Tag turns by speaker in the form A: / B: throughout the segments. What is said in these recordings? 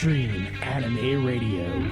A: Extreme Anime Radio.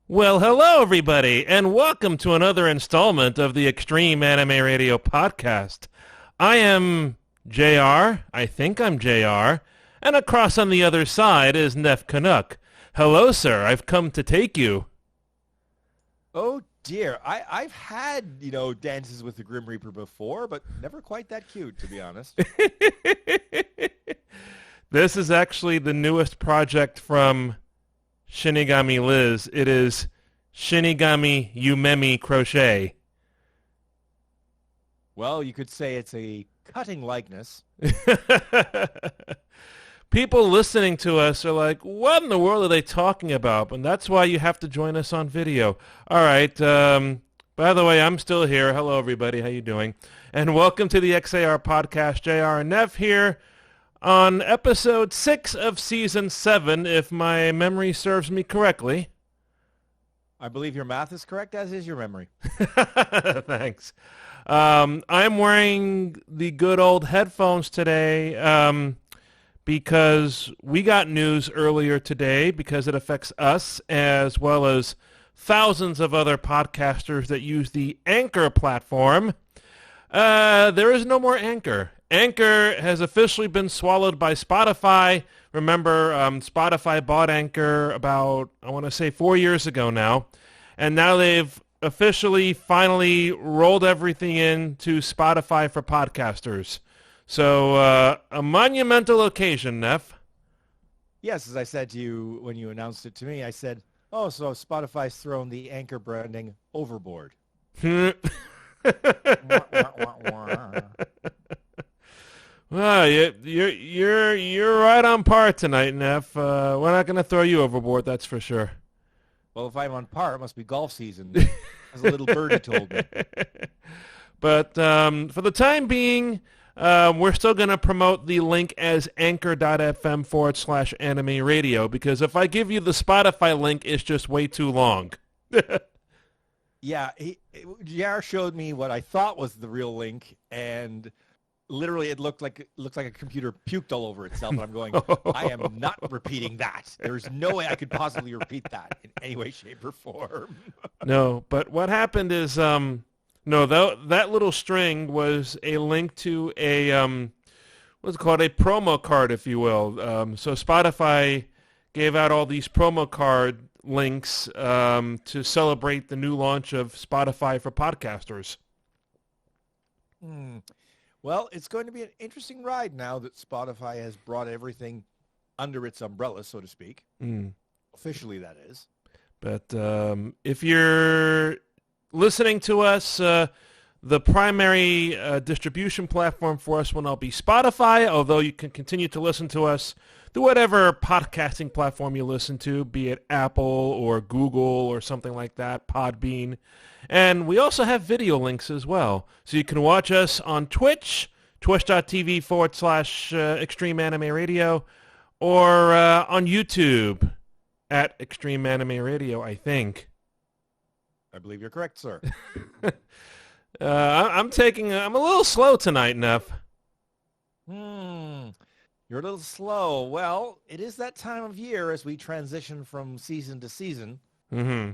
B: Well, hello, everybody, and welcome to another installment of the Extreme Anime Radio podcast. I am JR, I think I'm JR, and across on the other side is Neff Canuck. Hello, sir, I've come to take you.
C: Oh, dear. I've had, dances with the Grim Reaper before, but never quite that cute, to be honest.
B: This is actually the newest project from Shinigami Liz. It is Shinigami Yumemi Crochet.
C: Well, you could say it's a cutting likeness.
B: People listening to us are like, what in the world are they talking about? And that's why you have to join us on video. All right. By the way, I'm still here. Hello, everybody. How you doing? And welcome to the XAR podcast. JR and Nev here on episode 6 of season 7, if my memory serves me correctly.
C: I believe your math is correct, as is your memory.
B: Thanks. I'm wearing the good old headphones today because we got news earlier today because it affects us as well as thousands of other podcasters that use the Anchor platform. There is no more Anchor. Anchor has officially been swallowed by Spotify. Remember, Spotify bought Anchor about, I want to say, 4 years ago now. And now they've officially, finally rolled everything into Spotify for podcasters. So, a monumental occasion, Neff.
C: Yes, as I said to you when you announced it to me, I said, oh, so Spotify's thrown the Anchor branding overboard.
B: Well, you're right on par tonight, Neff. We're not going to throw you overboard, that's for sure.
C: Well, if I'm on par, it must be golf season, as a little birdie told me.
B: But for the time being, we're still going to promote the link as anchor.fm/anime radio, because if I give you the Spotify link, it's just way too long.
C: Yeah, JR showed me what I thought was the real link, and literally, it looked like a computer puked all over itself, and I'm going, I am not repeating that. There's no way I could possibly repeat that in any way, shape, or form.
B: No, but what happened is, that little string was a link to a, what's it called, a promo card, if you will. So Spotify gave out all these promo card links to celebrate the new launch of Spotify for podcasters.
C: Well, it's going to be an interesting ride now that Spotify has brought everything under its umbrella, so to speak. Officially, that is.
B: But if you're listening to us, the primary distribution platform for us will now be Spotify, although you can continue to listen to us through whatever podcasting platform you listen to, be it Apple or Google or something like that, Podbean. And we also have video links as well. So you can watch us on Twitch, twitch.tv/Extreme Anime Radio, or on YouTube at Extreme Anime Radio, I think.
C: I believe you're correct, sir.
B: I'm a little slow tonight, Neff.
C: You're a little slow. Well, it is that time of year as we transition from season to season.
B: Mm-hmm.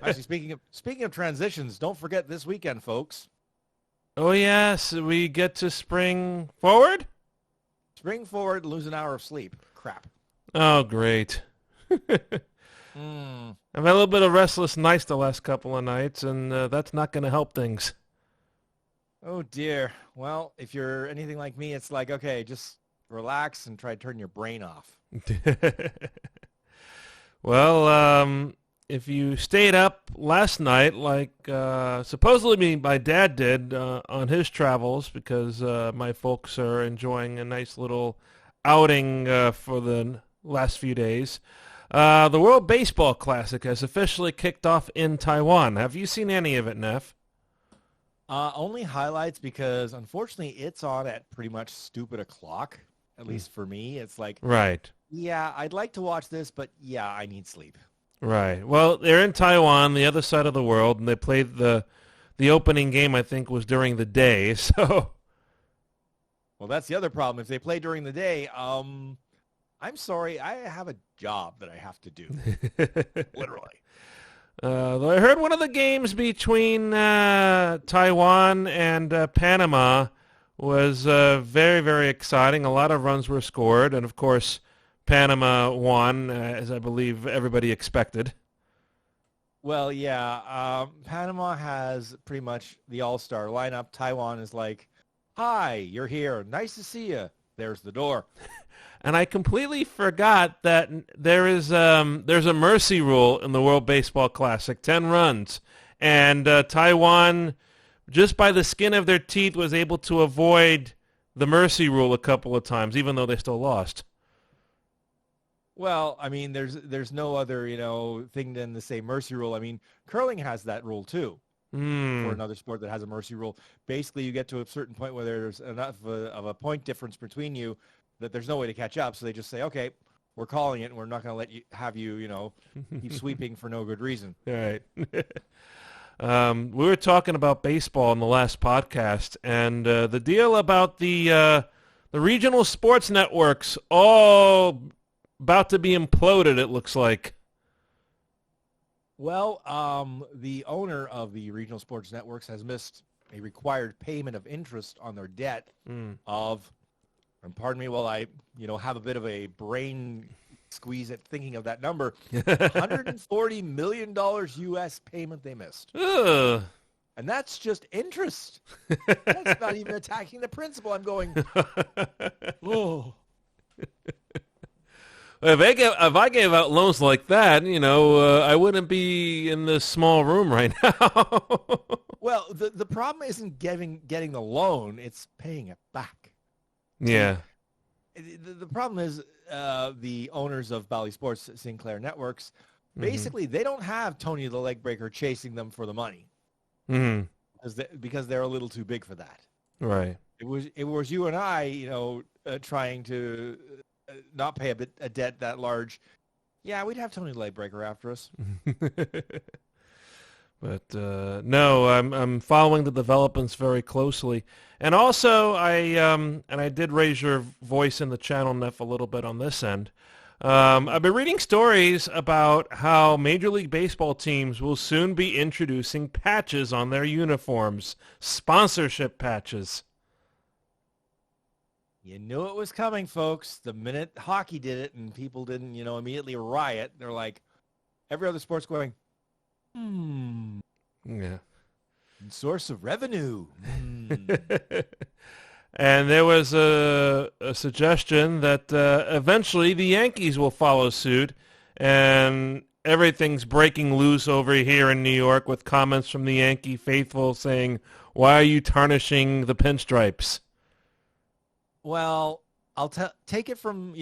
C: Actually, speaking of transitions, don't forget this weekend, folks.
B: Oh, yes, we get to spring forward?
C: Spring forward, lose an hour of sleep. Crap.
B: Oh, great.
C: Mm.
B: I've had a little bit of restless nights the last couple of nights, and that's not going to help things.
C: Oh, dear. Well, if you're anything like me, it's like, okay, just relax and try to turn your brain off.
B: Well, if you stayed up last night, like supposedly my dad did on his travels, because my folks are enjoying a nice little outing for the last few days, the World Baseball Classic has officially kicked off in Taiwan. Have you seen any of it, Neff?
C: Only highlights because, unfortunately, it's on at pretty much stupid o'clock, at least for me. It's like,
B: Right.
C: yeah, I'd like to watch this, but yeah, I need sleep.
B: Right. Well, they're in Taiwan, the other side of the world, and they played the opening game, I think, was during the day. So,
C: Well, that's the other problem. If they play during the day, I'm sorry, I have a job that I have to do, literally.
B: though I heard one of the games between Taiwan and Panama was very, very exciting. A lot of runs were scored, and of course, Panama won, as I believe everybody expected.
C: Well, yeah, Panama has pretty much the all-star lineup. Taiwan is like, hi, you're here. Nice to see you. There's the door.
B: And I completely forgot that there's a mercy rule in the World Baseball Classic, 10 runs. And Taiwan, just by the skin of their teeth, was able to avoid the mercy rule a couple of times, even though they still lost.
C: Well, I mean, there's no other, thing than the say mercy rule. I mean, curling has that rule too. For another sport that has a mercy rule. Basically, you get to a certain point where there's enough of a point difference between you that there's no way to catch up. So they just say, okay, we're calling it, and we're not going to let you have you, keep sweeping for no good reason.
B: All right. We were talking about baseball in the last podcast, and the deal about the regional sports networks all about to be imploded, it looks like.
C: Well, the owner of the regional sports networks has missed a required payment of interest on their debt of, and pardon me while I, have a bit of a brain squeeze at thinking of that number, $140 million U.S. payment they missed.
B: Ugh.
C: And that's just interest. That's not even attacking the principal. I'm going, oh.
B: If I gave out loans like that, I wouldn't be in this small room right now.
C: Well, the problem isn't getting the loan; it's paying it back.
B: Yeah.
C: The problem is the owners of Bally Sports Sinclair Networks. Basically, they don't have Tony the Leg Breaker chasing them for the money because they're a little too big for that.
B: Right.
C: It was you and I, trying to not pay a debt that large. Yeah, we'd have Tony the Leg Breaker after us.
B: But no, I'm following the developments very closely, and also I did raise your voice in the channel, Neff, a little bit on this end. I've been reading stories about how Major League Baseball teams will soon be introducing patches on their uniforms, sponsorship patches.
C: You knew it was coming, folks. The minute hockey did it and people didn't, immediately riot, they're like, every other sport's going,
B: Yeah.
C: Source of revenue.
B: And there was a suggestion that eventually the Yankees will follow suit, and everything's breaking loose over here in New York with comments from the Yankee faithful saying, why are you tarnishing the pinstripes?
C: Well, I'll take it from,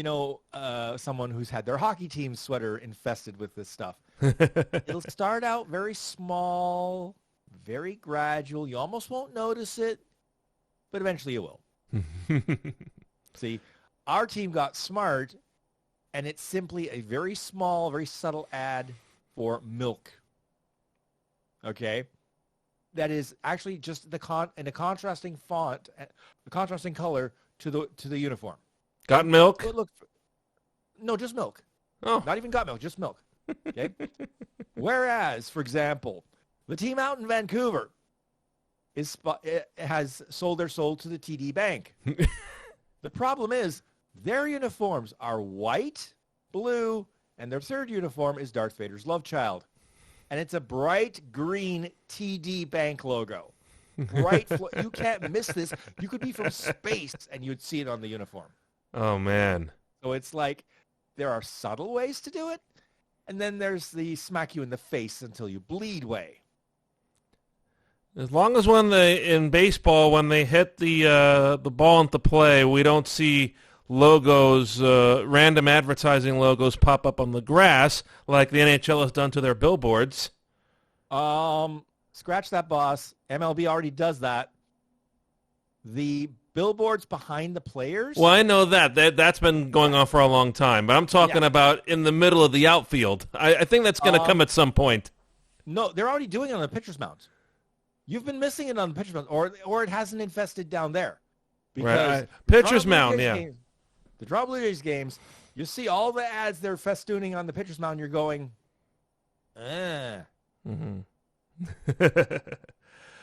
C: someone who's had their hockey team sweater infested with this stuff. It'll start out very small, very gradual. You almost won't notice it, but eventually you will. See, our team got smart, and it's simply a very small, very subtle ad for milk. Okay? That is actually just in a contrasting font, a contrasting color to the uniform.
B: Got milk?
C: No, just milk.
B: Oh.
C: Not even got milk, just milk. Okay. Whereas, for example, the team out in Vancouver has sold their soul to the TD Bank. The problem is their uniforms are white, blue, and their third uniform is Darth Vader's love child. And it's a bright green TD Bank logo. You can't miss this. You could be from space and you'd see it on the uniform.
B: Oh, man.
C: So it's like there are subtle ways to do it. And then there's the smack you in the face until you bleed way.
B: As long as in baseball, when they hit the ball into play, we don't see logos, random advertising logos pop up on the grass like the NHL has done to their billboards.
C: Scratch that, boss. MLB already does that. The billboards behind the players.
B: Well, I know that's been going on for a long time, but I'm talking about in the middle of the outfield. I think that's going to come at some point.
C: No, they're already doing it on the pitcher's mound. You've been missing it on the pitcher's mound, or it hasn't infested down there. Because
B: pitcher's mound,
C: the Toronto Blue Jays games, you see all the ads they're festooning on the pitcher's mound. You're going,
B: Mm-hmm.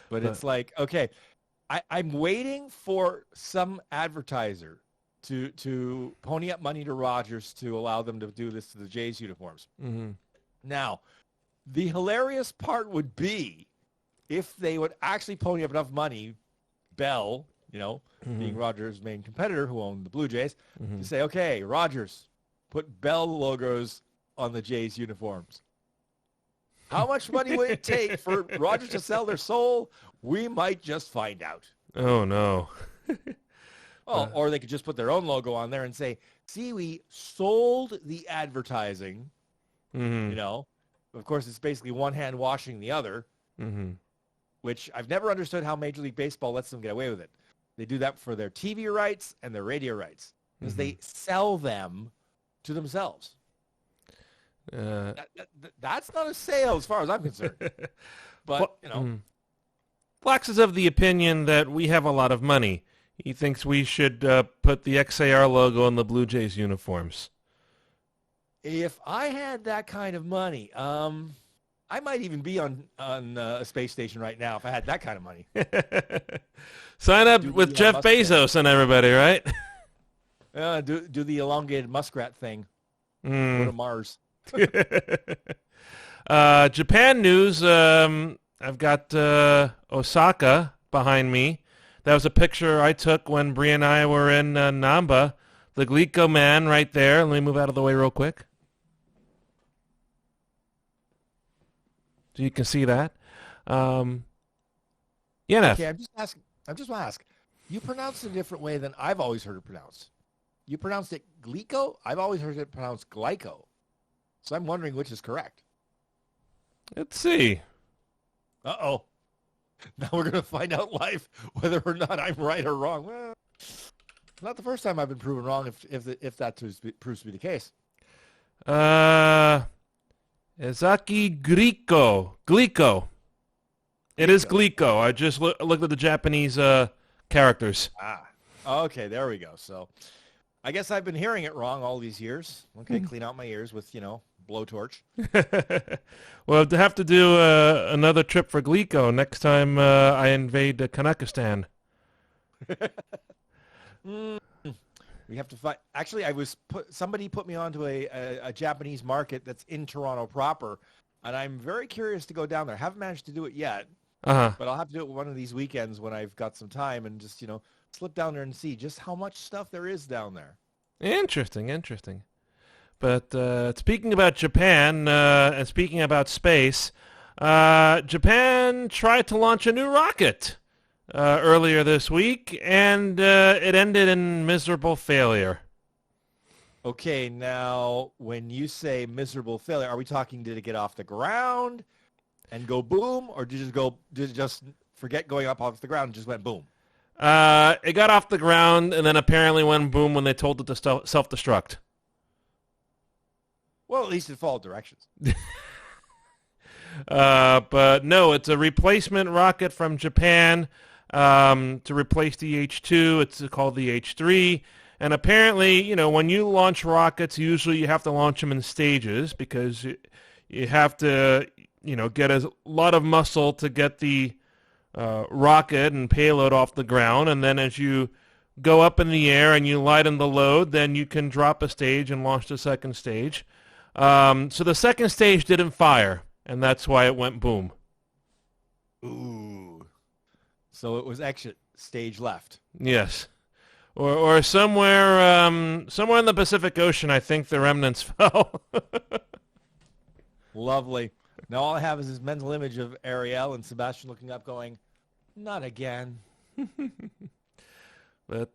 C: But it's like, okay, I'm waiting for some advertiser to pony up money to Rogers to allow them to do this to the Jays uniforms.
B: Mm-hmm.
C: Now, the hilarious part would be if they would actually pony up enough money, Bell, being Rogers' main competitor who owned the Blue Jays, to say, okay, Rogers, put Bell logos on the Jays uniforms. How much money would it take for Rogers to sell their soul? We might just find out.
B: Oh, no.
C: Or they could just put their own logo on there and say, see, we sold the advertising.
B: Mm-hmm.
C: Of course, it's basically one hand washing the other, which I've never understood how Major League Baseball lets them get away with it. They do that for their TV rights and their radio rights because they sell them to themselves. That's not a sale as far as I'm concerned. But,
B: Flax is of the opinion that we have a lot of money. He thinks we should put the XAR logo on the Blue Jays uniforms.
C: If I had that kind of money, I might even be on a space station right now if I had that kind of money.
B: Sign up with Jeff Bezos and everybody, right?
C: Do the elongated muskrat thing. Go to Mars.
B: Japan news. I've got Osaka behind me. That was a picture I took when Bree and I were in Namba. The Glico man right there. Let me move out of the way real quick. So you can see that.
C: Okay, I just want to ask. You pronounced it a different way than I've always heard it pronounced. You pronounced it Glico? I've always heard it pronounced Glyco. So I'm wondering which is correct.
B: Let's see.
C: Uh-oh. Now we're going to find out live whether or not I'm right or wrong. Well, not the first time I've been proven wrong if that proves to be the case.
B: Ezaki Glico. It is Glico. I just looked at the Japanese characters.
C: Okay, there we go. So I guess I've been hearing it wrong all these years. Okay, clean out my ears with, blowtorch.
B: Well, to have to do another trip for Glico next time I invade Kanakistan.
C: We have to find. Actually, somebody put me onto a Japanese market that's in Toronto proper, and I'm very curious to go down there. Haven't managed to do it yet, but I'll have to do it one of these weekends when I've got some time and just slip down there and see just how much stuff there is down there.
B: Interesting. But speaking about Japan and speaking about space, Japan tried to launch a new rocket earlier this week, and it ended in miserable failure.
C: Okay, now when you say miserable failure, are we talking did it get off the ground and go boom, or did it just forget going up off the ground and just went boom?
B: It got off the ground and then apparently went boom when they told it to self-destruct.
C: Well, at least it followed directions.
B: But no, it's a replacement rocket from Japan to replace the H-2. It's called the H-3. And apparently, you know, when you launch rockets, usually you have to launch them in stages because you have to, you know, get a lot of muscle to get the rocket and payload off the ground. And then as you go up in the air and you lighten the load, then you can drop a stage and launch the second stage. So the second stage didn't fire, and that's why it went boom.
C: Ooh. So it was exit stage left.
B: Yes. Or somewhere in the Pacific Ocean, I think the remnants fell.
C: Lovely. Now all I have is this mental image of Ariel and Sebastian looking up going, not again.
B: But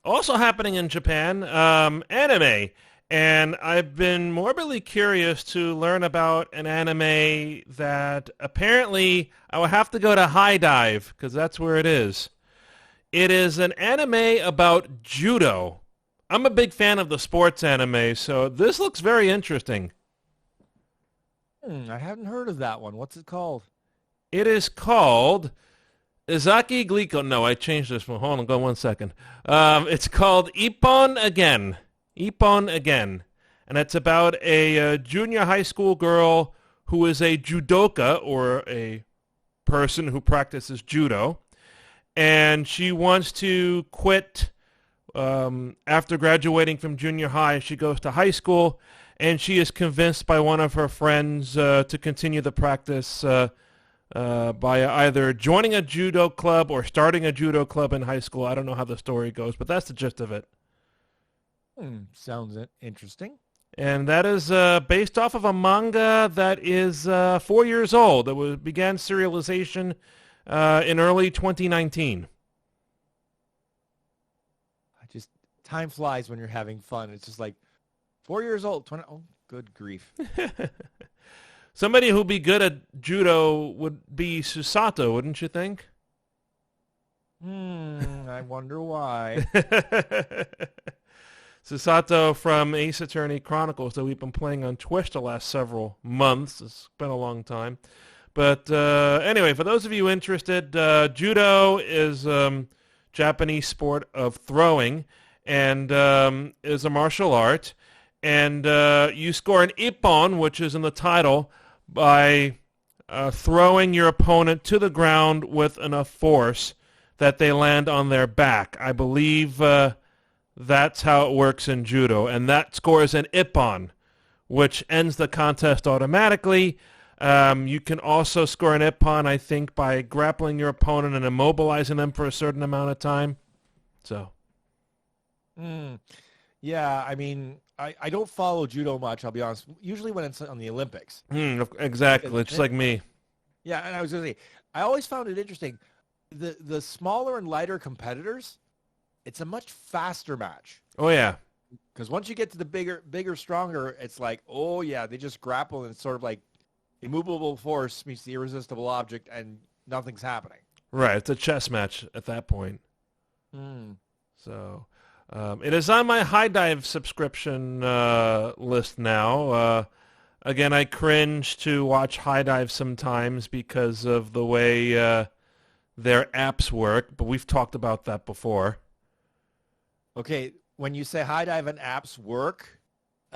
B: also happening in Japan, anime. And I've been morbidly curious to learn about an anime that apparently I will have to go to High Dive because that's where it is. It is an anime about judo. I'm a big fan of the sports anime, so this looks very interesting.
C: I hadn't heard of that one. What's it called?
B: It is called Izaki Glico. No, I changed this one. Hold on, go 1 second. It's called Ippon Again. Ippon Again. And it's about a junior high school girl who is a judoka, or a person who practices judo. And she wants to quit after graduating from junior high. She goes to high school, and she is convinced by one of her friends to continue the practice by either joining a judo club or starting a judo club in high school. I don't know how the story goes, but that's the gist of it.
C: Sounds interesting.
B: And that is based off of a manga that is 4 years old. It began serialization in early 2019.
C: Time flies when you're having fun. It's just like 4 years old. 20. Oh, good grief.
B: Somebody who'd be good at judo would be Susato, wouldn't you think?
C: I wonder why.
B: Susato from Ace Attorney Chronicles that we've been playing on Twitch the last several months. It's been a long time. But anyway, for those of you interested, judo is Japanese sport of throwing and is a martial art. And you score an ippon, which is in the title, by throwing your opponent to the ground with enough force that they land on their back. I believe that's how it works in judo. And that scores an ippon, which ends the contest automatically. You can also score an ippon, I think, by grappling your opponent and immobilizing them for a certain amount of time. So.
C: Yeah, I mean, I don't follow judo much, I'll be honest. Usually when it's on the Olympics.
B: Exactly, just like me.
C: Yeah, and I was going to say, I always found it interesting. The smaller and lighter competitors, it's a much faster match.
B: Oh, yeah.
C: Because once you get to the bigger, stronger, it's like, oh, yeah, they just grapple, and it's sort of like immovable force meets the irresistible object, and nothing's happening.
B: Right, it's a chess match at that point. So, it is on my High Dive subscription list now. Again, I cringe to watch High Dive sometimes because of the way their apps work, but we've talked about that before.
C: Okay, when you say High Dive and apps work,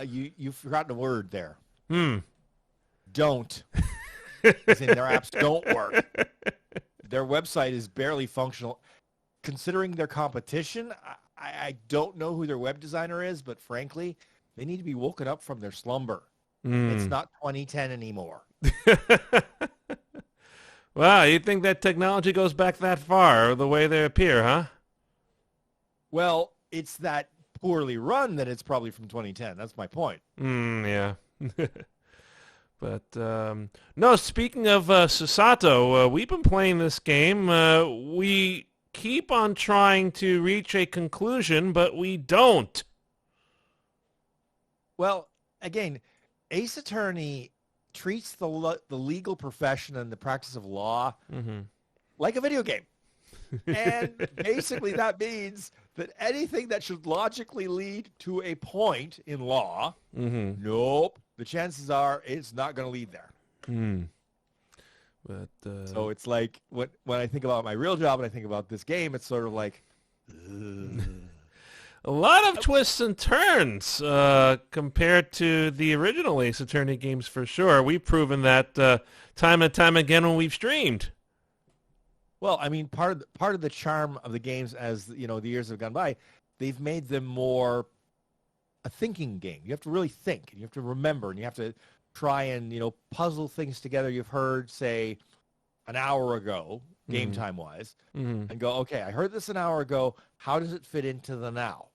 C: you've forgotten a word there. Don't. As in their apps don't work. Their website is barely functional. Considering their competition, I don't know who their web designer is, but frankly, they need to be woken up from their slumber. It's not 2010 anymore.
B: Wow, you think that technology goes back that far, the way they appear, huh?
C: Well, it's that poorly run that it's probably from 2010. That's my point.
B: Yeah. But, no, speaking of Susato, we've been playing this game. We keep on trying to reach a conclusion, but we don't.
C: Well, again, Ace Attorney treats the legal profession and the practice of law like a video game. And basically that means that anything that should logically lead to a point in law, nope, the chances are it's not going to lead there.
B: But
C: so it's like when I think about my real job and I think about this game, it's sort of like...
B: A lot of twists and turns compared to the original Ace Attorney games, for sure. We've proven that time and time again when we've streamed.
C: Well, I mean, part of the charm of the games, as the years have gone by, they've made them more a thinking game. You have to really think, and you have to remember, and you have to try and puzzle things together. You've heard, say, an hour ago, game time wise, and go, okay, I heard this an hour ago. How does it fit into the now?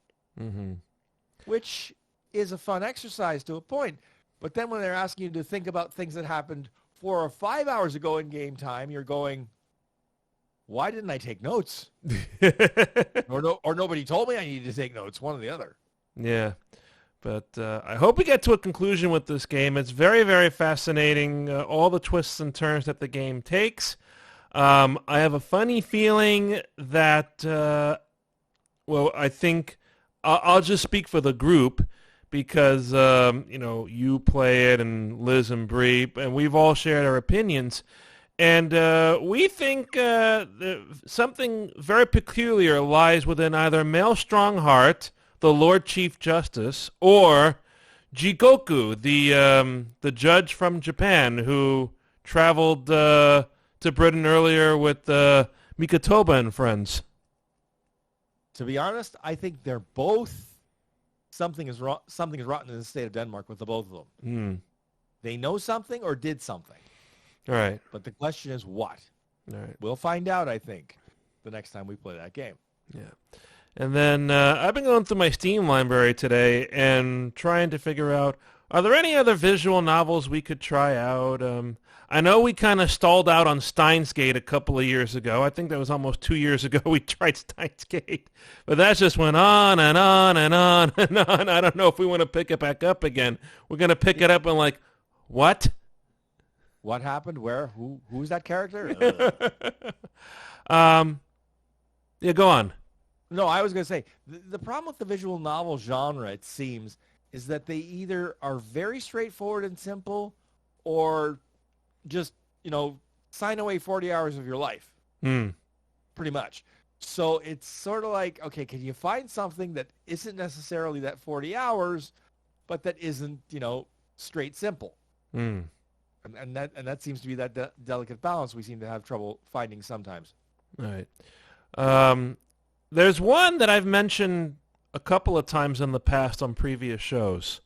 C: Which is a fun exercise to a point. But then when they're asking you to think about things that happened 4 or 5 hours ago in game time, you're going, why didn't I take notes? or nobody told me I needed to take notes, one or the other.
B: Yeah. But I hope we get to a conclusion with this game. It's very, very fascinating, all the twists and turns that the game takes. I have a funny feeling that, I think I'll just speak for the group because, you play it and Liz and Bree, and we've all shared our opinions. And we think something very peculiar lies within either Male Strongheart, the Lord Chief Justice, or Jigoku, the judge from Japan who traveled to Britain earlier with Mikotoba and friends.
C: To be honest, I think they're both something is rotten in the state of Denmark with the both of them. They know something or did something.
B: All right.
C: But the question is what?
B: All right.
C: We'll find out, I think, the next time we play that game.
B: Yeah. And then I've been going through my Steam library today and trying to figure out, are there any other visual novels we could try out? I know we kind of stalled out on Steins Gate a couple of years ago. I think that was almost 2 years ago we tried Steins Gate. But that just went on and on and on and on. I don't know if we want to pick it back up again. We're going to pick it up and like, what?
C: What happened? Where? Who's that character?
B: Yeah, go on.
C: No, I was going to say, the problem with the visual novel genre, it seems, is that they either are very straightforward and simple or just, sign away 40 hours of your life. Pretty much. So it's sort of like, okay, can you find something that isn't necessarily that 40 hours, but that isn't, straight simple? And that seems to be that delicate balance we seem to have trouble finding sometimes.
B: All right. There's one that I've mentioned a couple of times in the past on previous shows.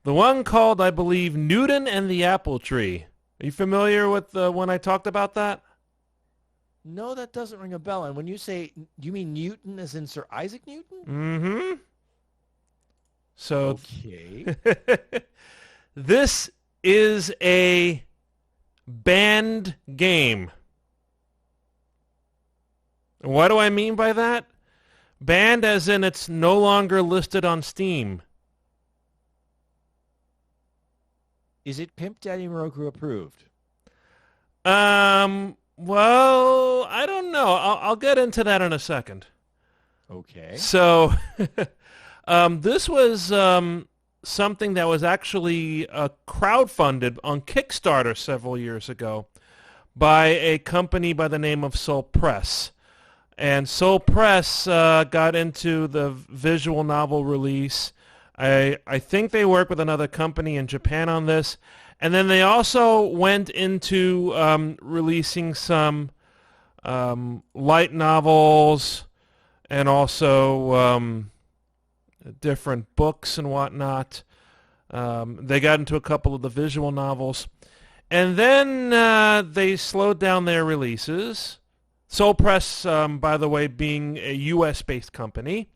B: The one called, I believe, Newton and the Apple Tree. Are you familiar with when I talked about that?
C: No, that doesn't ring a bell. And when you say, you mean Newton as in Sir Isaac Newton?
B: Mm-hmm. So,
C: okay.
B: This is a banned game. What do I mean by that? Banned as in it's no longer listed on Steam.
C: Is it Pimp Daddy Moroku approved?
B: Well, I don't know. I'll get into that in a second.
C: Okay.
B: So, this was something that was actually crowdfunded on Kickstarter several years ago by a company by the name of Soul Press. And Soul Press got into the visual novel release. I think they work with another company in Japan on this. And then they also went into releasing some light novels and also different books and whatnot. They got into a couple of the visual novels. And then they slowed down their releases. Soul Press, by the way, being a U.S.-based company.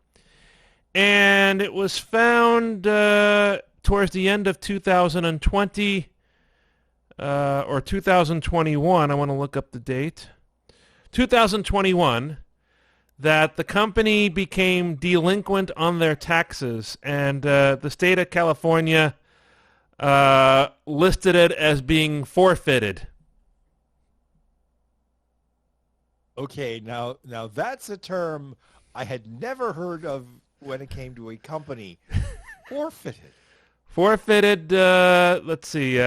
B: And it was found towards the end of 2020 or 2021. I want to look up the date. 2021, that the company became delinquent on their taxes, and the state of California listed it as being forfeited.
C: Okay, now that's a term I had never heard of when it came to a company. Forfeited.
B: Forfeited, let's see,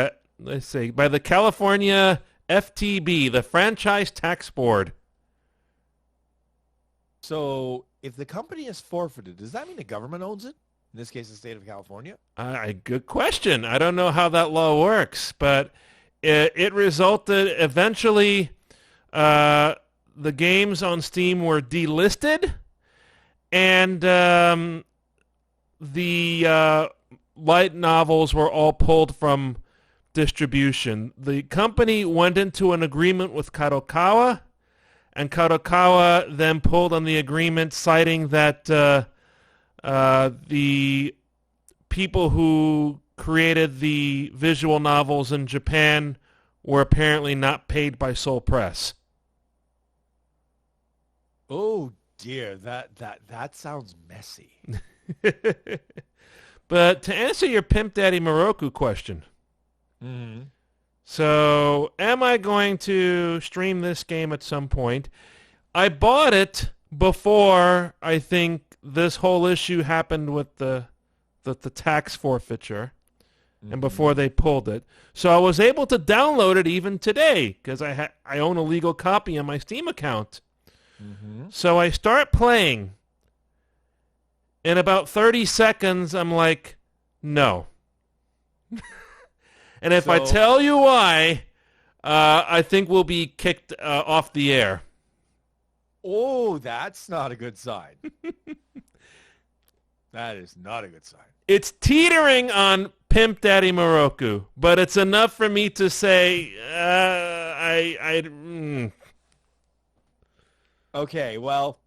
B: by the California FTB, the Franchise Tax Board.
C: So if the company is forfeited, does that mean the government owns it? In this case, the state of California?
B: Good question. I don't know how that law works, but it resulted eventually the games on Steam were delisted, and the light novels were all pulled from distribution. The company went into an agreement with Kadokawa, and Kadokawa then pulled on the agreement, citing that the people who created the visual novels in Japan were apparently not paid by Soul Press.
C: Oh dear, that sounds messy.
B: But to answer your Pimp Daddy Moroku question, so am I going to stream this game at some point? I bought it before I think this whole issue happened with the tax forfeiture, and before they pulled it. So I was able to download it even today because I own a legal copy on my Steam account. So I start playing. In about 30 seconds, I'm like, no. And if I tell you why, I think we'll be kicked off the air.
C: Oh, that's not a good sign. That is not a good sign.
B: It's teetering on Pimp Daddy Moroku, but it's enough for me to say,
C: Okay, well,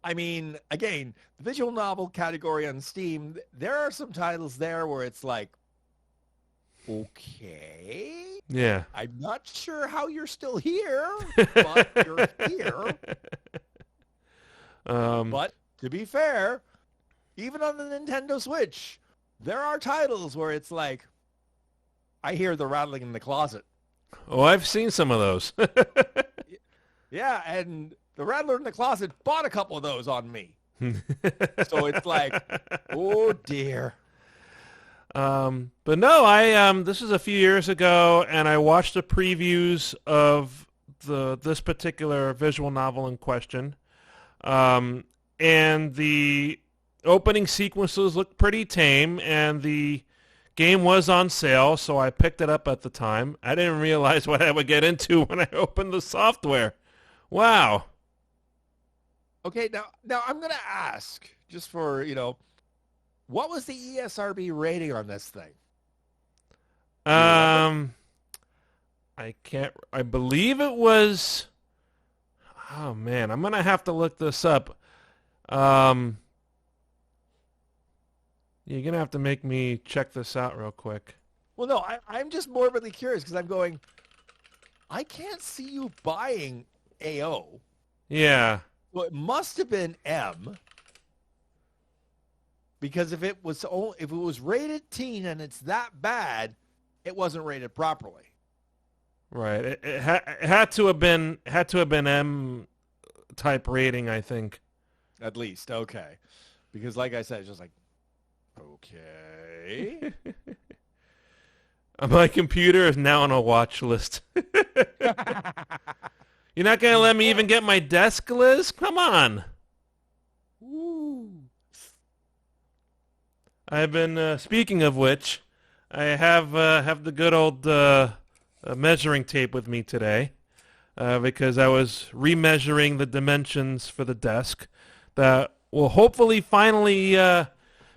C: I mean, again, the visual novel category on Steam, there are some titles there where it's like, okay.
B: Yeah.
C: I'm not sure how you're still here, but you're here. But to be fair, even on the Nintendo Switch, there are titles where it's like, I hear the rattling in the closet.
B: Oh, I've seen some of those.
C: Yeah, and the Rattler in the Closet bought a couple of those on me. So it's like, oh dear.
B: But no, this was a few years ago, and I watched the previews of this particular visual novel in question. And the opening sequences looked pretty tame, and the game was on sale, so I picked it up at the time. I didn't realize what I would get into when I opened the software. Wow.
C: Okay, now I'm going to ask, just for, what was the ESRB rating on this thing?
B: I believe it was, oh man, I'm going to have to look this up. You're going to have to make me check this out real quick.
C: Well, no, I'm just morbidly curious because I'm going, I can't see you buying AO.
B: Yeah.
C: Well, it must have been M, because if it was rated teen and it's that bad, it wasn't rated properly.
B: Right. It had to have been M type rating, I think.
C: At least, okay. Because like I said, it's just like, okay.
B: My computer is now on a watch list. You're not going to let me even get my desk, Liz? Come on.
C: Ooh.
B: I've been, speaking of which, I have the good old measuring tape with me today because I was remeasuring the dimensions for the desk that will hopefully finally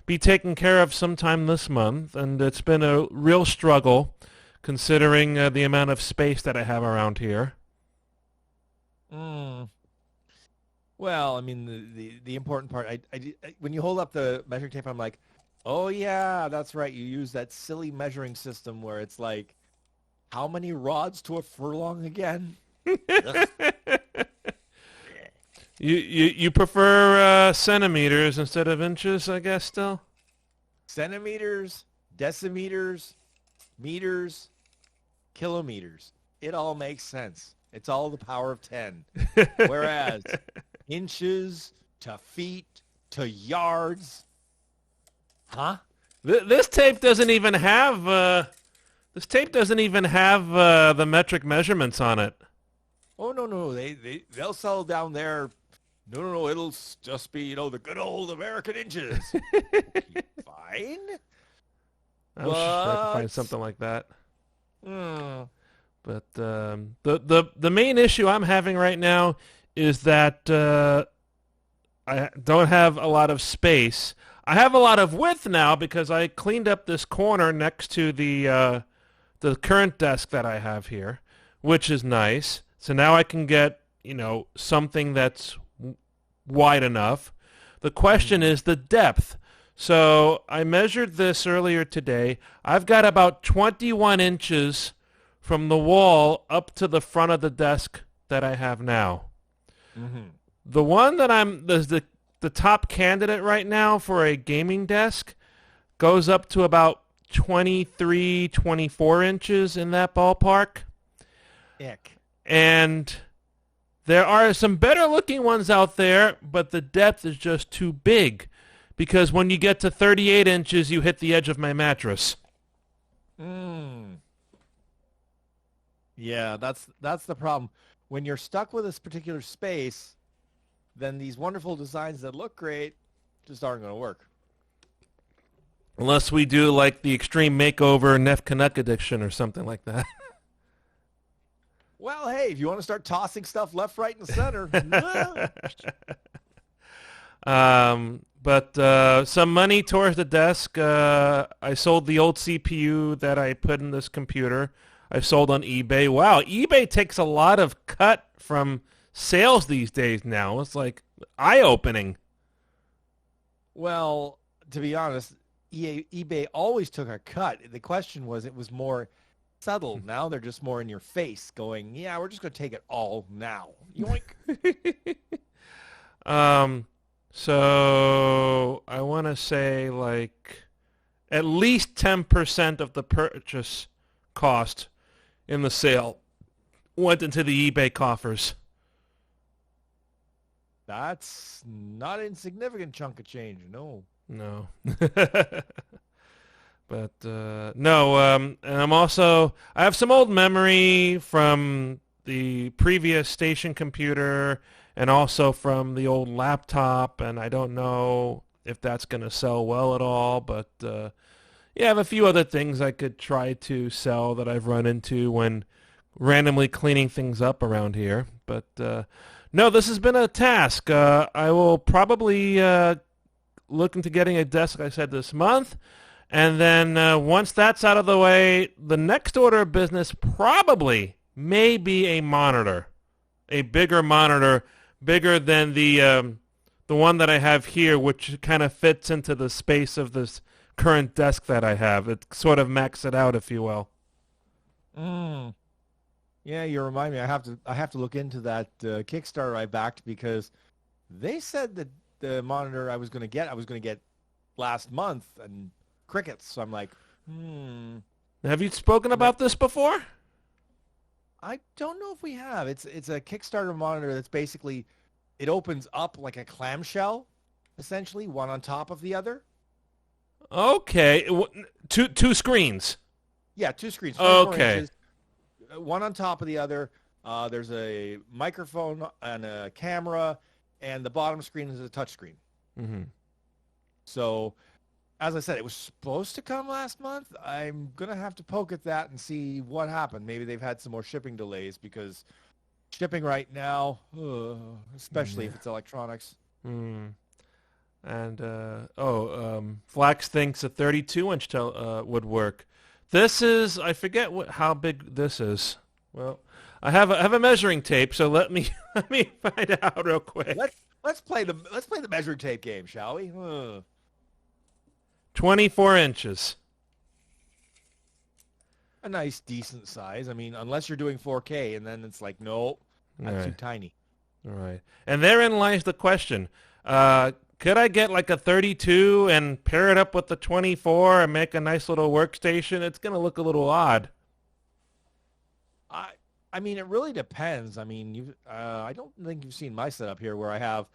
B: be taken care of sometime this month, and it's been a real struggle considering the amount of space that I have around here.
C: Well, I mean, the important part, I when you hold up the measuring tape, I'm like, oh yeah, that's right. You use that silly measuring system where it's like, how many rods to a furlong again?
B: You prefer centimeters instead of inches, I guess, still?
C: Centimeters, decimeters, meters, kilometers. It all makes sense. It's all the power of 10. Whereas inches to feet to yards. Huh?
B: This tape doesn't even have the metric measurements on it.
C: Oh no, they'll settle down there no, it'll just be, the good old American inches. Fine.
B: I'm sure I can find something like that.
C: Hmm.
B: But the main issue I'm having right now is that I don't have a lot of space. I have a lot of width now because I cleaned up this corner next to the current desk that I have here, which is nice. So now I can get, something that's wide enough. The question is the depth. So I measured this earlier today. I've got about 21 inches from the wall up to the front of the desk that I have now.
C: Mm-hmm.
B: The one that the top candidate right now for a gaming desk goes up to about 23, 24 inches in that ballpark.
C: Ick.
B: And there are some better looking ones out there, but the depth is just too big because when you get to 38 inches, you hit the edge of my mattress.
C: Yeah, that's the problem. When you're stuck with this particular space, then these wonderful designs that look great just aren't going to work.
B: Unless we do like the Extreme Makeover Nef Canuck edition or something like that.
C: Well, hey, if you want to start tossing stuff left, right, and center.
B: But some money towards the desk. I sold the old CPU that I put in this computer. I sold on eBay. Wow, eBay takes a lot of cut from sales these days now. It's like eye-opening.
C: Well, to be honest, eBay always took a cut. The question was, it was more subtle. Now they're just more in your face going, yeah, we're just going to take it all now. Yoink.
B: So I want to say like at least 10% of the purchase cost in the sale went into the eBay coffers.
C: That's not an insignificant chunk of change, no.
B: No. But no, and I have some old memory from the previous station computer and also from the old laptop, and I don't know if that's going to sell well at all, but yeah, I have a few other things I could try to sell that I've run into when randomly cleaning things up around here. But no, this has been a task. I will probably look into getting a desk, like I said, this month. And then once that's out of the way, the next order of business probably may be a monitor, a bigger monitor, bigger than the one that I have here, which kind of fits into the space of this current desk that I have. It sort of maxes it out, if you will.
C: Yeah, you remind me. I have to look into that Kickstarter I backed because they said that the monitor I was going to get last month, and crickets. So I'm like,
B: Have you spoken about this before?
C: I don't know if we have. It's a Kickstarter monitor that's basically, it opens up like a clamshell, essentially, one on top of the other.
B: Okay, two screens.
C: Yeah, two screens.
B: Okay.
C: Inches, one on top of the other. There's a microphone and a camera, and the bottom screen is a touch screen.
B: Mm-hmm.
C: So, as I said, it was supposed to come last month. I'm going to have to poke at that and see what happened. Maybe they've had some more shipping delays because shipping right now, especially if it's electronics.
B: And, Flax thinks a 32-inch would work. This is, I forget how big this is. Well, I have a measuring tape, so let me find out real quick.
C: Let's play the measuring tape game, shall we?
B: 24 inches.
C: A nice, decent size. I mean, unless you're doing 4K, and then it's like, no, that's too tiny.
B: All right. And therein lies the question. Could I get like a 32 and pair it up with the 24 and make a nice little workstation? It's going to look a little odd.
C: I mean, it really depends. I mean, I don't think you've seen my setup here where I have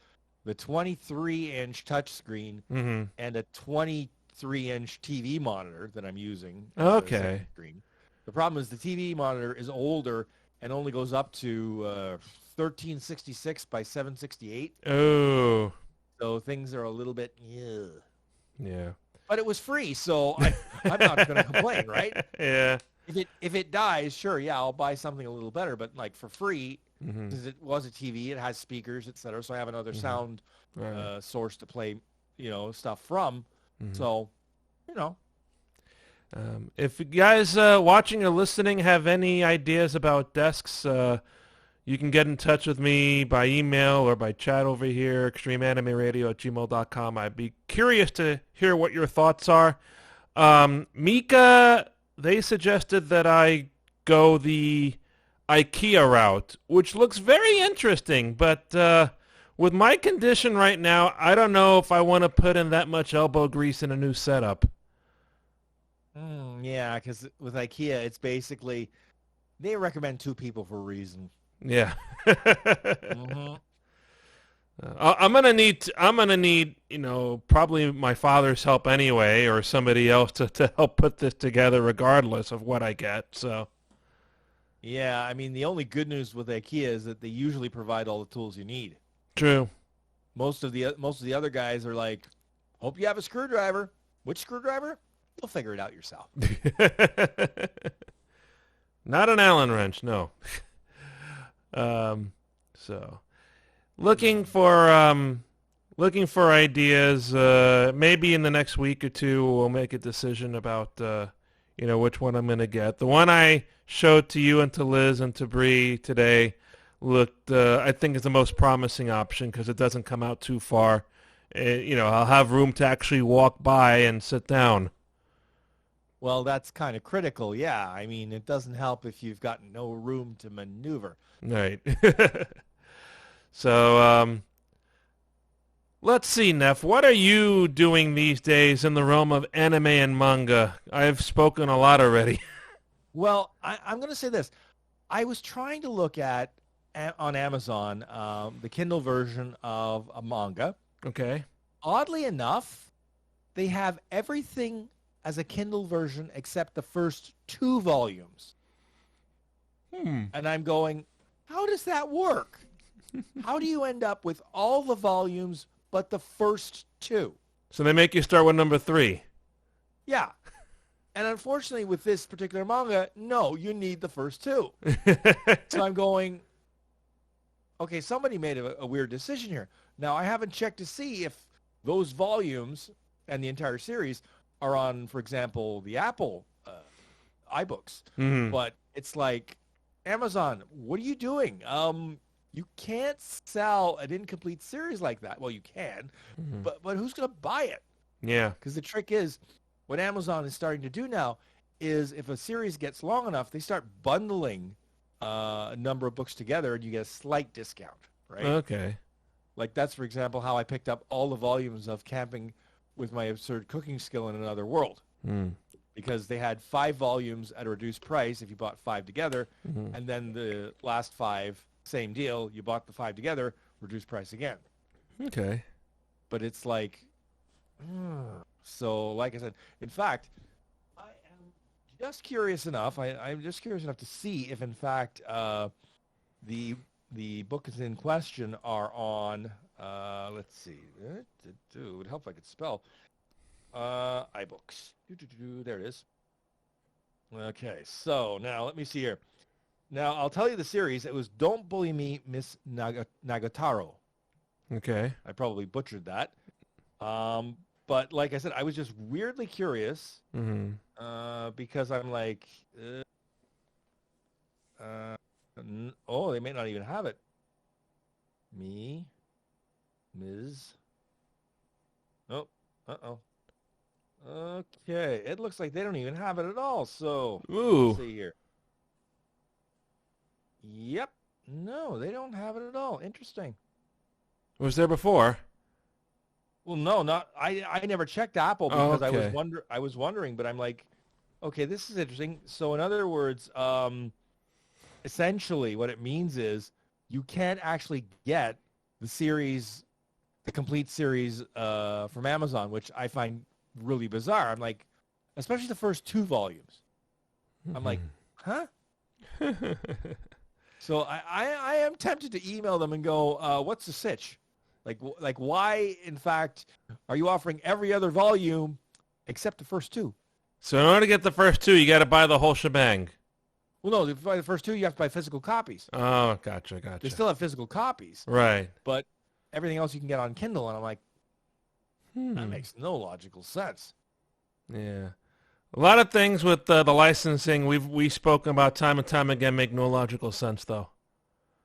C: the 23-inch touchscreen and a 23-inch TV monitor that I'm using.
B: Okay.
C: Screen. The problem is the TV monitor is older and only goes up to 1366 by 768.
B: Oh.
C: So things are a little bit,
B: Yeah.
C: But it was free, so I'm not going to complain, right?
B: Yeah.
C: If it dies, sure, yeah, I'll buy something a little better. But like for free,
B: Mm-hmm.
C: because it was a TV, it has speakers, etc. So I have another sound
B: Right.
C: source to play, stuff from.
B: Mm-hmm.
C: So, you know.
B: If you guys watching or listening have any ideas about desks, you can get in touch with me by email or by chat over here, extremeanimeradio@gmail.com. I'd be curious to hear what your thoughts are. Mika, they suggested that I go the IKEA route, which looks very interesting, but with my condition right now, I don't know if I want to put in that much elbow grease in a new setup.
C: Yeah, because with IKEA, it's basically, they recommend 2 people for a reason.
B: Yeah.
C: Mm-hmm.
B: I'm gonna need, probably my father's help anyway, or somebody else to help put this together, regardless of what I get. So.
C: Yeah, I mean, the only good news with IKEA is that they usually provide all the tools you need.
B: True.
C: Most of the other guys are like, hope you have a screwdriver. Which screwdriver? You'll figure it out yourself.
B: Not an Allen wrench, no. So looking for ideas. Maybe in the next week or two, we'll make a decision about which one I'm gonna get. The one I showed to you and to Liz and to Bree today looked, I think, is the most promising option because it doesn't come out too far. I'll have room to actually walk by and sit down.
C: Well, that's kind of critical, yeah. I mean, it doesn't help if you've got no room to maneuver.
B: Right. So, let's see, Neff. What are you doing these days in the realm of anime and manga? I've spoken a lot already.
C: Well, I'm going to say this. I was trying to look at, on Amazon, the Kindle version of a manga.
B: Okay.
C: Oddly enough, they have everything as a Kindle version except the first 2 volumes. And I'm going, how does that work? How do you end up with all the volumes but the first 2?
B: So they make you start with number 3.
C: Yeah. And unfortunately, with this particular manga, no, you need the first 2. So I'm going, okay, somebody made a weird decision here. Now, I haven't checked to see if those volumes and the entire series are on, for example, the Apple iBooks.
B: Mm-hmm.
C: But it's like, Amazon, what are you doing? You can't sell an incomplete series like that. Well, you can, but who's going to buy it?
B: Yeah.
C: Because the trick is, what Amazon is starting to do now is if a series gets long enough, they start bundling a number of books together and you get a slight discount, right?
B: Okay.
C: Like that's, for example, how I picked up all the volumes of Camping with My Absurd Cooking Skill in Another World. Because they had 5 volumes at a reduced price if you bought 5 together, and then the last 5, same deal, you bought the 5 together, reduced price again.
B: Okay.
C: But it's like, so like I said, in fact, I am just curious enough, I'm just curious enough to see if in fact the books in question are on, let's see, it would help if I could spell, iBooks. There it is. Okay, so now let me see here. Now, I'll tell you the series. It was Don't Bully Me, Miss Nagataro.
B: Okay.
C: I probably butchered that. But like I said, I was just weirdly curious because I'm like, they may not even have it. Ms. Oh, uh-oh. Okay, it looks like they don't even have it at all. So, let's see here. Yep. No, they don't have it at all. Interesting.
B: Was there before?
C: Well, no, not I never checked Apple because
B: okay.
C: I was wondering, but I'm like, okay, this is interesting. So in other words, essentially what it means is you can't actually get the series, the complete series from Amazon, which I find really bizarre. I'm like, especially the first 2 volumes. I'm like, huh? So I am tempted to email them and go, what's the sitch? Like why, in fact, are you offering every other volume except the first two?
B: So in order to get the first two, you got to buy the whole shebang.
C: Well, no, if you buy the first two, you have to buy physical copies.
B: Oh, gotcha.
C: They still have physical copies.
B: Right.
C: But everything else you can get on Kindle, and I'm like, that makes no logical sense.
B: Yeah. A lot of things with the licensing we've spoken about time and time again make no logical sense, though.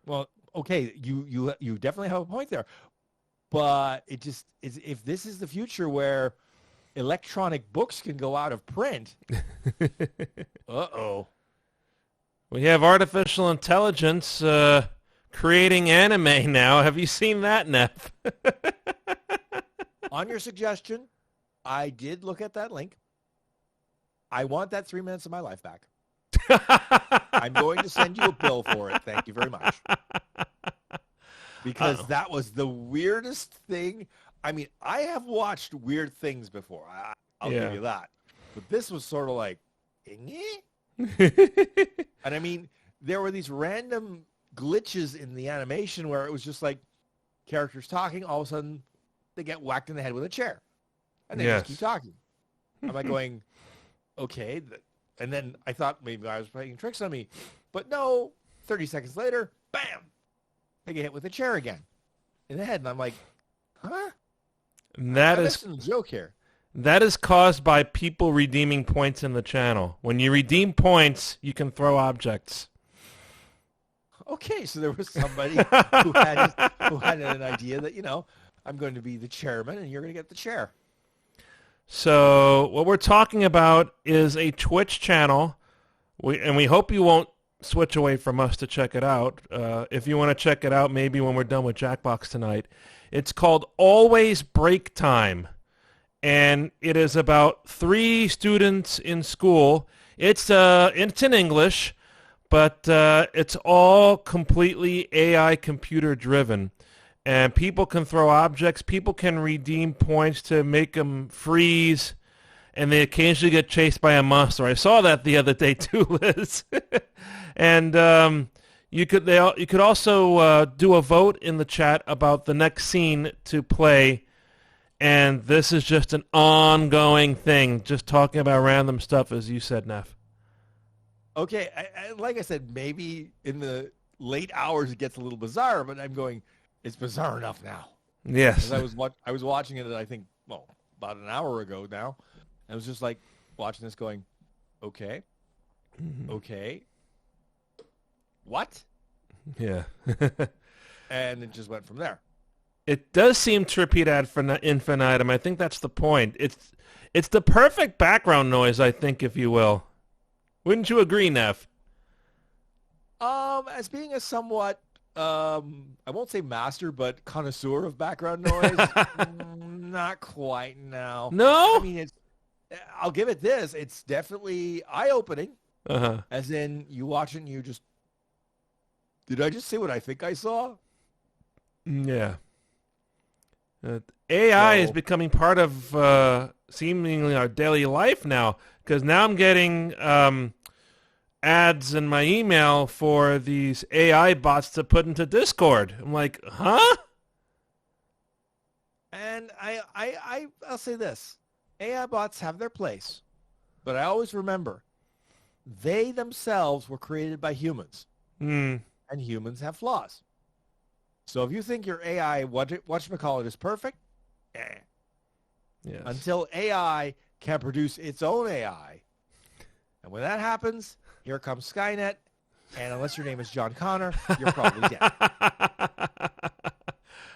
C: Well, okay, you definitely have a point there. But it just is, if this is the future where electronic books can go out of print, uh-oh.
B: We have artificial intelligence creating anime now. Have you seen that, Neff?
C: On your suggestion, I did look at that link. I want that 3 minutes of my life back. I'm going to send you a bill for it. Thank you very much. Because that was the weirdest thing. I mean, I have watched weird things before. I'll give you that. But this was sort of like, and I mean, there were these random glitches in the animation where it was just like characters talking. All of a sudden, they get whacked in the head with a chair. And they just keep talking. I'm like going, okay. And then I thought maybe I was playing tricks on me. But no, 30 seconds later, bam, they get hit with a chair again in the head. And I'm like, huh?
B: That
C: I'm
B: is
C: missing the joke here.
B: That is caused by people redeeming points in the channel. When you redeem points, you can throw objects.
C: Okay, so there was somebody who had an idea that, I'm going to be the chairman and you're going to get the chair.
B: So what we're talking about is a Twitch channel, and we hope you won't switch away from us to check it out. If you want to check it out, maybe when we're done with Jackbox tonight. It's called Always Break Time. And it is about 3 students in school. It's in English, but it's all completely AI computer driven. And people can throw objects. People can redeem points to make them freeze. And they occasionally get chased by a monster. I saw that the other day too, Liz. And you could also do a vote in the chat about the next scene to play. And this is just an ongoing thing, just talking about random stuff, as you said, Neff.
C: Okay, like I said, maybe in the late hours it gets a little bizarre, but I'm going, it's bizarre enough now.
B: Yes.
C: I was watching it, I think, about an hour ago now. I was just like watching this going, okay, okay, what?
B: Yeah.
C: And it just went from there.
B: It does seem to repeat ad infinitum. I think that's the point. It's the perfect background noise, I think, if you will. Wouldn't you agree, Neff?
C: As being a somewhat, I won't say master, but connoisseur of background noise, not quite now.
B: No?
C: I mean, I'll give it this. It's definitely eye-opening.
B: Uh-huh.
C: As in, you watch it and you just, did I just say what I think I saw?
B: Yeah. AI is becoming part of seemingly our daily life now, because now I'm getting ads in my email for these AI bots to put into Discord. I'm like, huh?
C: And I'll say this. AI bots have their place, but I always remember they themselves were created by humans, and humans have flaws. So if you think your AI, whatchamacallit, is perfect,
B: Yes.
C: until AI can produce its own AI. And when that happens, here comes Skynet, and unless your name is John Connor, you're probably dead.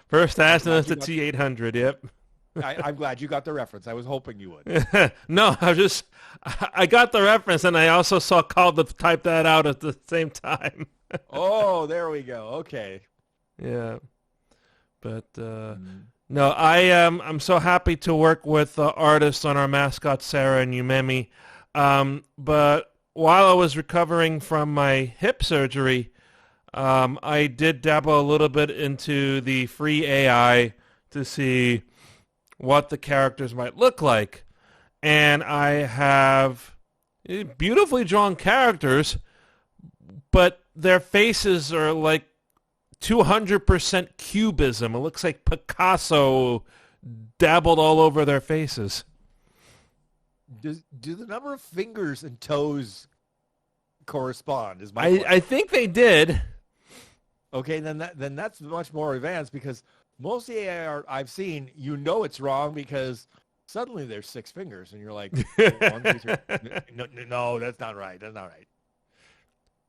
B: First Aston to T800, yep.
C: I'm glad you got the reference. I was hoping you would.
B: No, I got the reference, and I also saw Call to type that out at the same time.
C: Oh, there we go. Okay.
B: Yeah. But, no, I'm so happy to work with artists on our mascot, Sarah and Umemi. But while I was recovering from my hip surgery, I did dabble a little bit into the free AI to see what the characters might look like. And I have beautifully drawn characters, but their faces are like 200% cubism. It looks like Picasso dabbled all over their faces.
C: Do the number of fingers and toes correspond? Is my
B: I think they did.
C: Okay, then that's much more advanced, because most of the AI art I've seen, it's wrong because suddenly there's 6 fingers and you're like, 1, 2, 3. No, that's not right. That's not right.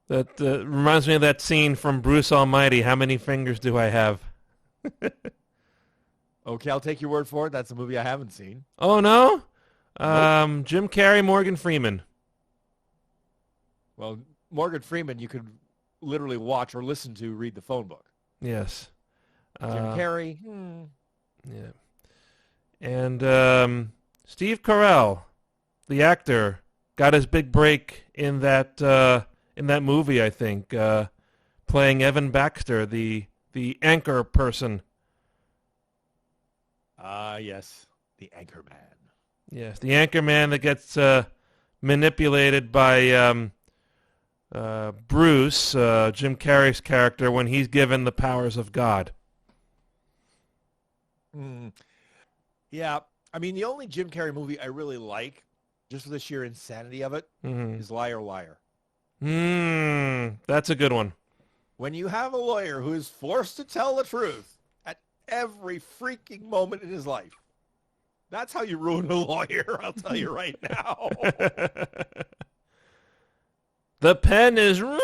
B: That reminds me of that scene from Bruce Almighty. How many fingers do I have?
C: Okay, I'll take your word for it. That's a movie I haven't seen.
B: Oh, no?
C: Nope.
B: Jim Carrey, Morgan Freeman.
C: Well, Morgan Freeman, you could literally watch or listen to read the phone book.
B: Yes.
C: Jim Carrey.
B: Yeah. And Steve Carell, the actor, got his big break in that movie, I think, playing Evan Baxter, the anchor person.
C: Yes, the anchor man.
B: Yes, the anchor man that gets manipulated by Bruce, Jim Carrey's character, when he's given the powers of God.
C: Yeah, I mean, the only Jim Carrey movie I really like, just for the sheer insanity of it, is Liar Liar.
B: That's a good one.
C: When you have a lawyer who is forced to tell the truth at every freaking moment in his life, that's how you ruin a lawyer, I'll tell you right now.
B: The pen is...
C: You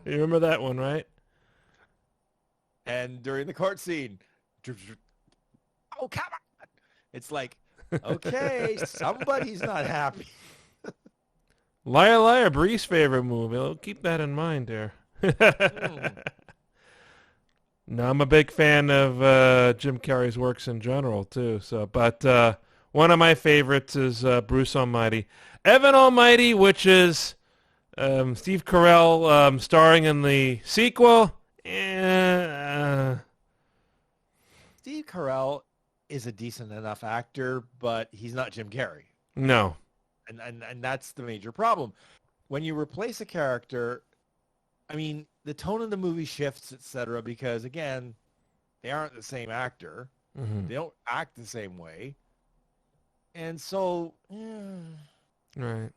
B: remember that one, right?
C: And during the court scene, oh, come on. It's like, okay, somebody's not happy.
B: Liar Liar, Bree's favorite movie. I'll keep that in mind there. No, I'm a big fan of Jim Carrey's works in general, too. But one of my favorites is Bruce Almighty. Evan Almighty, which is Steve Carell starring in the sequel.
C: Steve Carell is a decent enough actor, but he's not Jim Carrey.
B: No.
C: And that's the major problem. When you replace a character, I mean, the tone of the movie shifts, etc., because, again, they aren't the same actor. They don't act the same way. And so,
B: Right.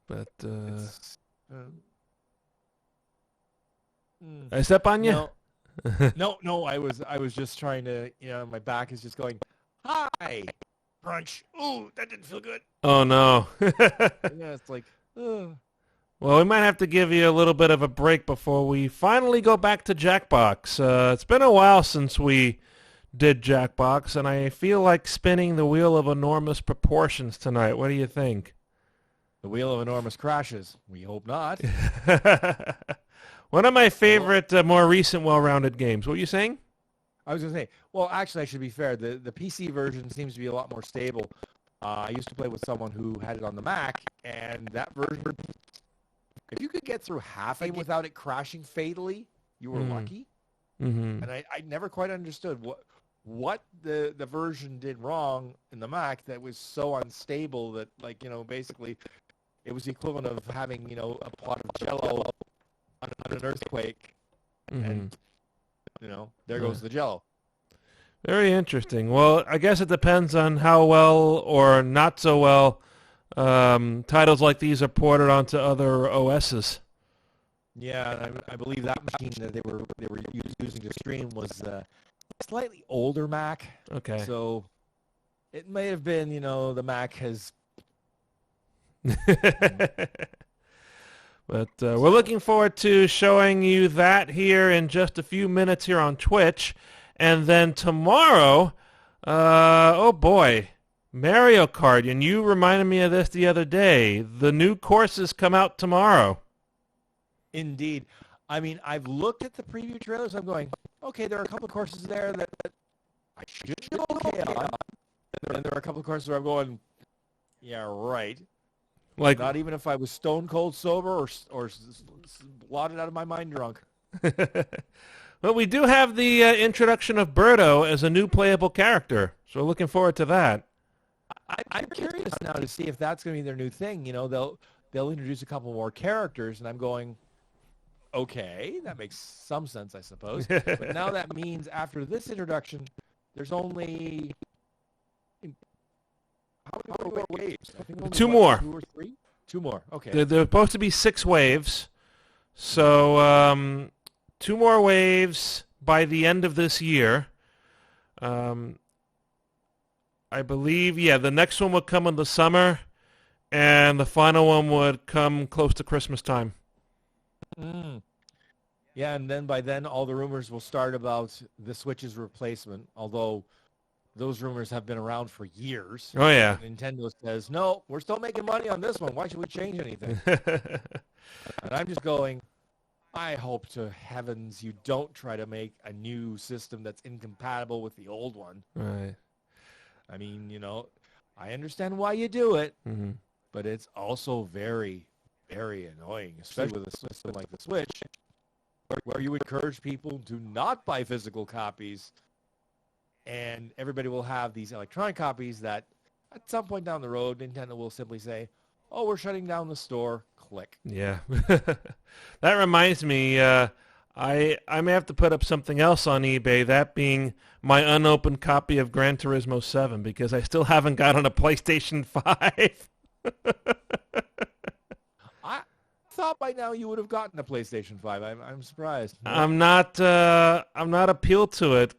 B: But, I step on you?
C: No, I was just trying to, my back is just going, hi, crunch. Ooh, that didn't feel good.
B: Oh, no.
C: Yeah, it's like, ugh.
B: Well, we might have to give you a little bit of a break before we finally go back to Jackbox. It's been a while since we did Jackbox, and I feel like spinning the wheel of enormous proportions tonight. What do you think?
C: The wheel of enormous crashes. We hope not.
B: One of my favorite, more recent, well-rounded games. What were you saying?
C: I was going to say, well, actually, I should be fair. The PC version seems to be a lot more stable. I used to play with someone who had it on the Mac, and that version, if you could get through half a game without it crashing fatally, you were lucky. And I never quite understood what the version did wrong in the Mac that was so unstable that, like, basically it was the equivalent of having, a pot of Jell-O on an earthquake, and, there goes the Jell-O.
B: Very interesting. Well, I guess it depends on how well or not so well titles like these are ported onto other OSs.
C: Yeah, I believe that machine that they were using to stream was a slightly older Mac.
B: Okay.
C: So it may have been, the Mac has.
B: But we're looking forward to showing you that here in just a few minutes here on Twitch. And then tomorrow, oh boy, Mario Kart. And you reminded me of this the other day. The new courses come out tomorrow.
C: Indeed. I mean, I've looked at the preview trailers. I'm going, okay, there are a couple of courses there that I should do okay on. And there are a couple of courses where I'm going, yeah, right.
B: Like,
C: not even if I was stone cold sober or blotted out of my mind drunk.
B: Well, we do have the introduction of Birdo as a new playable character, so we're looking forward to that.
C: I'm curious now to see if that's going to be their new thing. They'll introduce a couple more characters, and I'm going, okay, that makes some sense, I suppose. But now that means after this introduction, there's only how many more waves? I think only,
B: Two more.
C: 2 or 3? 2 more. Okay.
B: There are supposed to be 6 waves. So 2 more waves by the end of this year. I believe, the next one would come in the summer, and the final one would come close to Christmas time.
C: Mm. Yeah, and then by then all the rumors will start about the Switch's replacement, although those rumors have been around for years.
B: Oh, yeah.
C: Nintendo says, no, we're still making money on this one. Why should we change anything? And I'm just going, I hope to heavens you don't try to make a new system that's incompatible with the old one.
B: Right.
C: I mean, I understand why you do it,
B: Mm-hmm.
C: but it's also very, very annoying, especially with a system like the Switch, where you encourage people to not buy physical copies, and everybody will have these electronic copies that at some point down the road, Nintendo will simply say, oh, we're shutting down the store. Click.
B: Yeah. That reminds me, I may have to put up something else on eBay, that being my unopened copy of Gran Turismo 7, because I still haven't gotten a PlayStation 5.
C: I thought by now you would have gotten a PlayStation 5. I'm surprised.
B: I'm not appealed to it,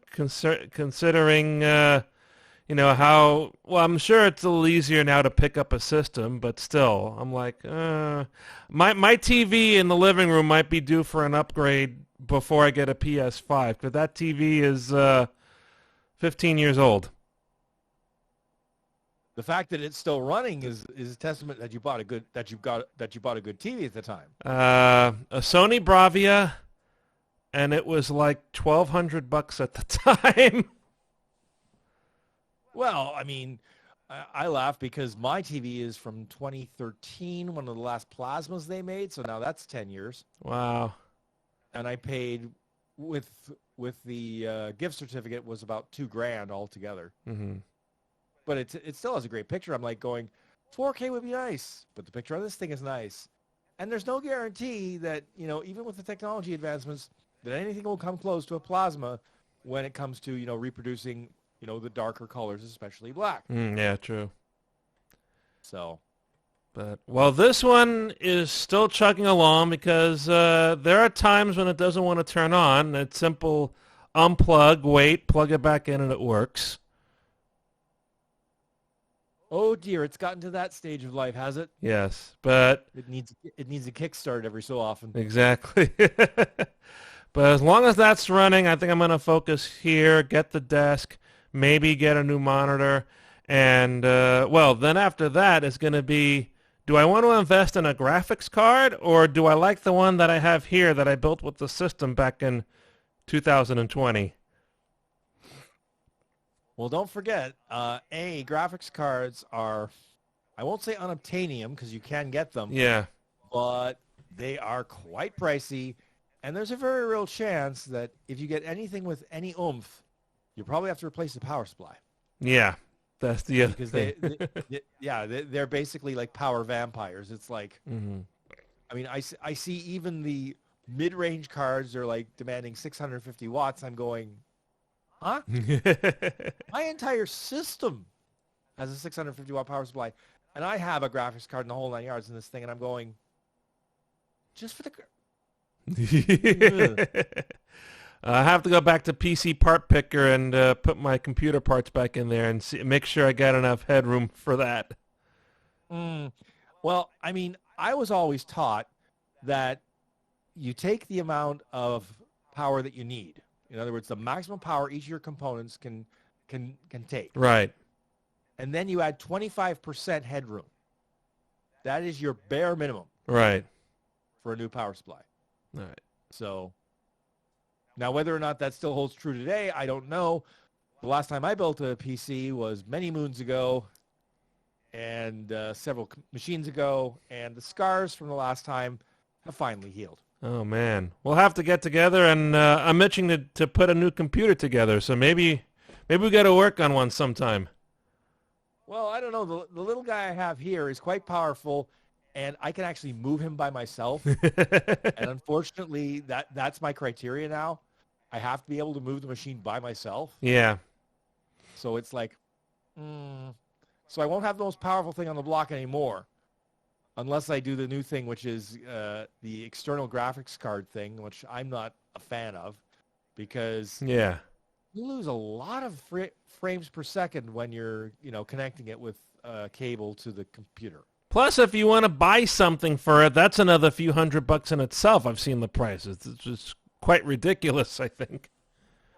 B: considering how well. I'm sure it's a little easier now to pick up a system, but still, I'm like, my TV in the living room might be due for an upgrade before I get a PS5, because that TV is 15 years old.
C: The fact that it's still running is a testament that you bought a good TV at the time.
B: A Sony Bravia, and it was like $1,200 at the time.
C: Well, I mean, I laugh because my TV is from 2013, one of the last plasmas they made, so now that's 10 years.
B: Wow.
C: And I paid with the gift certificate was about $2,000 altogether.
B: Mm-hmm.
C: But it still has a great picture. I'm like going, 4K would be nice, but the picture on this thing is nice. And there's no guarantee that, even with the technology advancements, that anything will come close to a plasma when it comes to, reproducing, the darker colors, especially black.
B: Yeah, true.
C: So.
B: But, well, this one is still chugging along because there are times when it doesn't want to turn on. It's simple unplug, wait, plug it back in, and it works.
C: Oh dear, it's gotten to that stage of life, has it?
B: Yes, but
C: it needs a kickstart every so often.
B: Exactly. But as long as that's running, I think I'm going to focus here, get the desk, maybe get a new monitor, and then after that it's going to be, do I want to invest in a graphics card, or do I like the one that I have here that I built with the system back in 2020?
C: Well, don't forget, graphics cards are, I won't say unobtainium because you can get them.
B: Yeah.
C: But they are quite pricey, and there's a very real chance that if you get anything with any oomph, you probably have to replace the power supply.
B: Yeah, that's the other
C: because
B: thing.
C: they're basically like power vampires. It's like,
B: Mm-hmm.
C: I mean, I see even the mid-range cards are like demanding 650 watts. I'm going, huh? My entire system has a 650 watt power supply, and I have a graphics card in the whole 9 yards in this thing, and I'm going, just for the.
B: I have to go back to PC Part Picker and put my computer parts back in there and make sure I got enough headroom for that.
C: Well, I mean, I was always taught that you take the amount of power that you need. In other words, the maximum power each of your components can take.
B: Right.
C: And then you add 25% headroom. That is your bare minimum.
B: Right.
C: For a new power supply.
B: All right.
C: So now whether or not that still holds true today, I don't know. The last time I built a PC was many moons ago and several machines ago, and the scars from the last time have finally healed.
B: Oh, man. We'll have to get together, and I'm itching to put a new computer together, so maybe we got to work on one sometime.
C: Well, I don't know. The little guy I have here is quite powerful, and I can actually move him by myself. And unfortunately, that's my criteria now. I have to be able to move the machine by myself.
B: Yeah.
C: So it's like, so I won't have the most powerful thing on the block anymore, unless I do the new thing, which is the external graphics card thing, which I'm not a fan of, because
B: Yeah.
C: you lose a lot of frames per second when you're, connecting it with a cable to the computer.
B: Plus, if you want to buy something for it, that's another few $100 in itself. I've seen the prices. It's just quite ridiculous, I think.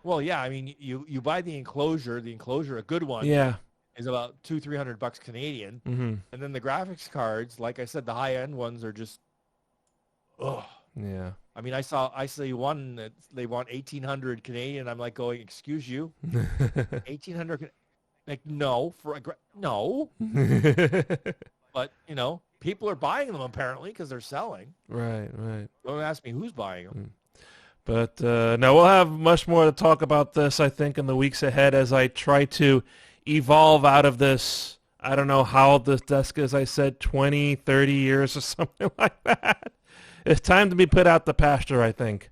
C: Well, yeah, I mean, you buy the enclosure, a good one,
B: Yeah.
C: is about $200-300 Canadian,
B: Mm-hmm.
C: and then the graphics cards, like I said, the high end ones are just, ugh.
B: Yeah.
C: I mean, I see one that they want 1,800 Canadian. I'm like going, excuse you, 1,800. Like, no, no. But people are buying them apparently because they're selling.
B: Right.
C: Don't ask me who's buying them.
B: But no, we'll have much more to talk about this, I think, in the weeks ahead as I try to evolve out of this. I don't know how old this desk is. I said 20, 30 years or something like that. It's time to be put out the pasture, I think.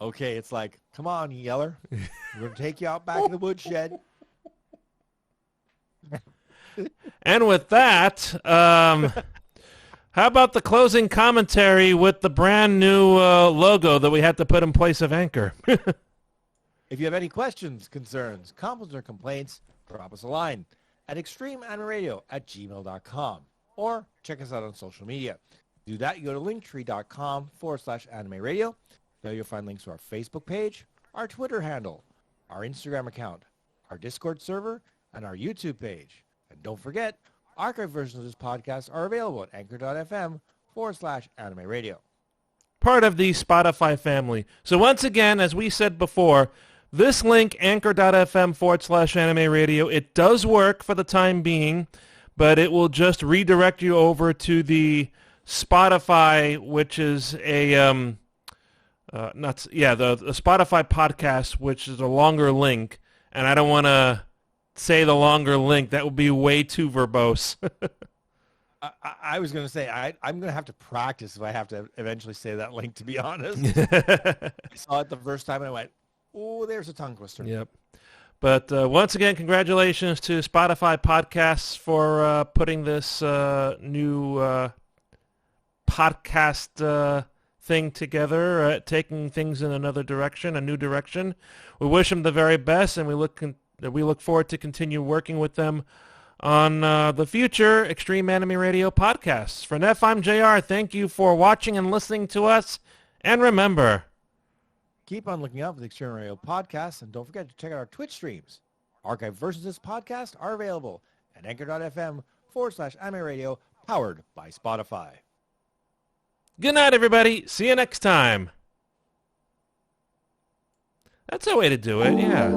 C: Okay, it's like, come on, Yeller. We're going to take you out back in the woodshed.
B: And with that, how about the closing commentary with the brand new logo that we had to put in place of Anchor?
C: If you have any questions, concerns, compliments, or complaints, drop us a line at extremeanimeradio@gmail.com or check us out on social media. To do that, you go to linktree.com/anime radio. There you'll find links to our Facebook page, our Twitter handle, our Instagram account, our Discord server, and our YouTube page. And don't forget, archive versions of this podcast are available at anchor.fm/anime radio.
B: Part of the Spotify family. So once again, as we said before, this link, anchor.fm/anime radio, it does work for the time being, but it will just redirect you over to the Spotify, which is a the Spotify podcast, which is a longer link, and I don't want to say the longer link. That would be way too verbose.
C: I was going to say, I'm going to have to practice if I have to eventually say that link, to be honest. I saw it the first time and I went, oh, there's a tongue twister.
B: Yep. But once again, congratulations to Spotify Podcasts for putting this new podcast thing together, taking things in another direction, a new direction. We wish them the very best, and we look forward to continue working with them on the future Extreme Anime Radio podcasts. For Neff, I'm JR. Thank you for watching and listening to us. And remember,
C: keep on looking out for the Extreme Radio podcast, and don't forget to check out our Twitch streams. Archive versions of this podcast are available at anchor.fm/anime radio, powered by Spotify.
B: good night, everybody. See you next time. That's a way to do it, yeah.